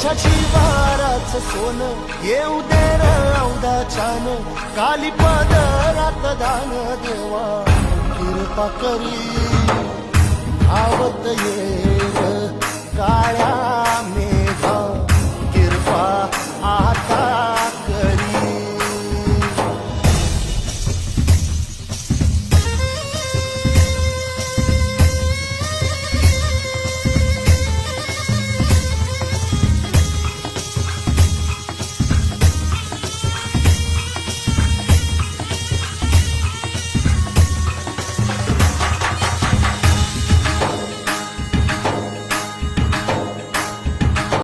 ओठाची वाराच सोन येऊ दे र औदा छान काली पदरात दान देवा कृपा करी आवत ये काळ्या मे